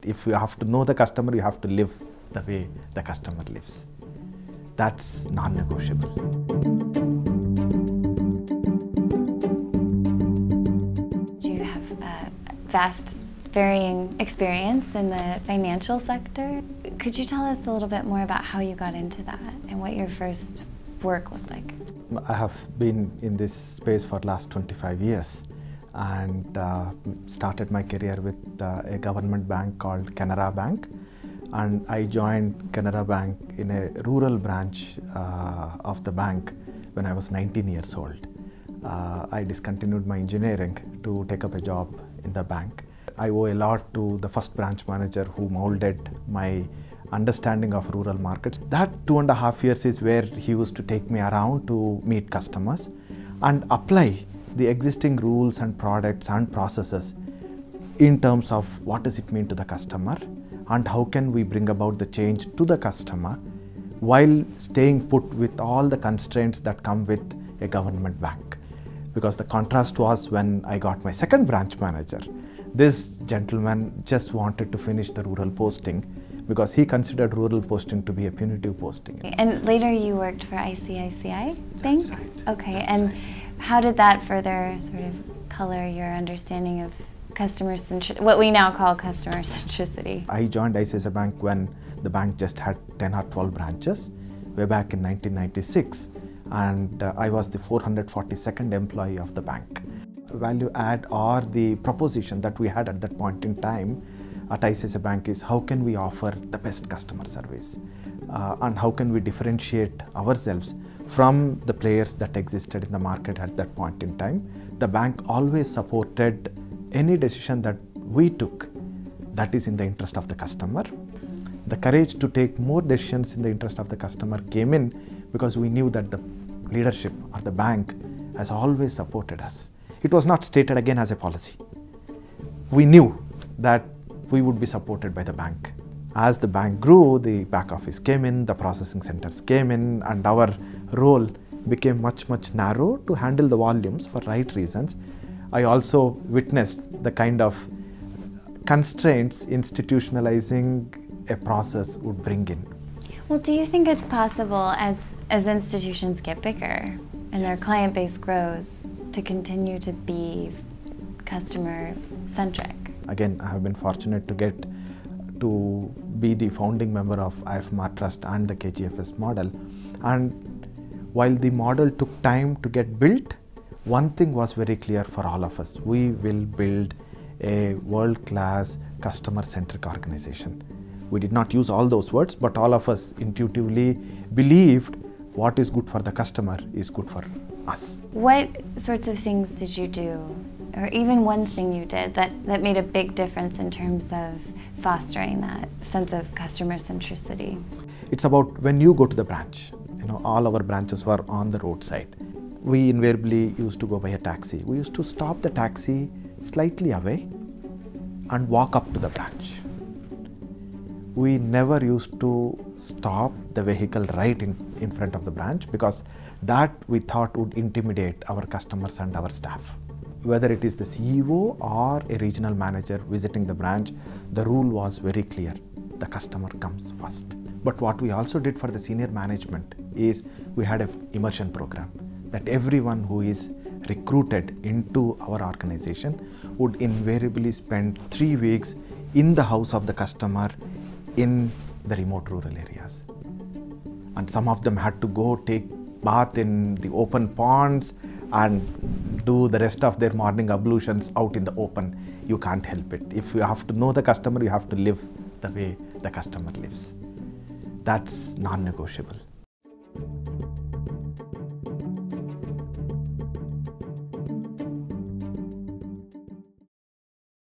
If you have to know the customer, you have to live the way the customer lives. That's non-negotiable. You have a vast, varying experience in the financial sector. Could you tell us a little bit more about how you got into that and what your first work looked like? I have been in this space for the last 25 years and started my career with a government bank called Canara Bank. And I joined Canara Bank in a rural branch of the bank when I was 19 years old. I discontinued my engineering to take up a job in the bank. I owe a lot to the first branch manager who molded my understanding of rural markets. That 2.5 years is where he used to take me around to meet customers and apply the existing rules and products and processes in terms of what does it mean to the customer and how can we bring about the change to the customer while staying put with all the constraints that come with a government bank. Because the contrast was when I got my second branch manager. This gentleman just wanted to finish the rural posting because he considered rural posting to be a punitive posting. And later you worked for ICICI Bank? That's right. Okay, That's and right. how did that further sort of color your understanding of customer centricity, what we now call customer centricity? I joined ICICI Bank when the bank just had 10 or 12 branches way back in 1996, and I was the 442nd employee of the bank. Value add or the proposition that we had at that point in time at ICICI Bank is how can we offer the best customer service and how can we differentiate ourselves from the players that existed in the market at that point in time. The bank always supported any decision that we took that is in the interest of the customer. The courage to take more decisions in the interest of the customer came in because we knew that the leadership or the bank has always supported us. It was not stated again as a policy. We knew that we would be supported by the bank. As the bank grew, the back office came in, the processing centers came in, and our role became much narrow to handle the volumes for right reasons. I also witnessed the kind of constraints institutionalizing a process would bring in. Well, do you think it's possible as institutions get bigger and their client base grows to continue to be customer centric? Again, I have been fortunate to get to be the founding member of IFMR Trust and the KGFS model. And while the model took time to get built, one thing was very clear for all of us. We will build a world-class customer-centric organization. We did not use all those words, but all of us intuitively believed what is good for the customer is good for us. What sorts of things did you do, or even one thing you did that made a big difference in terms of fostering that sense of customer centricity? It's about when you go to the branch. All our branches were on the roadside. We invariably used to go by a taxi. We used to stop the taxi slightly away and walk up to the branch. We never used to stop the vehicle right in front of the branch because that we thought would intimidate our customers and our staff. Whether it is the CEO or a regional manager visiting the branch, the rule was very clear. The customer comes first. But what we also did for the senior management is we had an immersion program that everyone who is recruited into our organization would invariably spend 3 weeks in the house of the customer in the remote rural areas. And some of them had to go take bath in the open ponds and do the rest of their morning ablutions out in the open. You can't help it. If you have to know the customer, you have to live the way the customer lives. That's non-negotiable.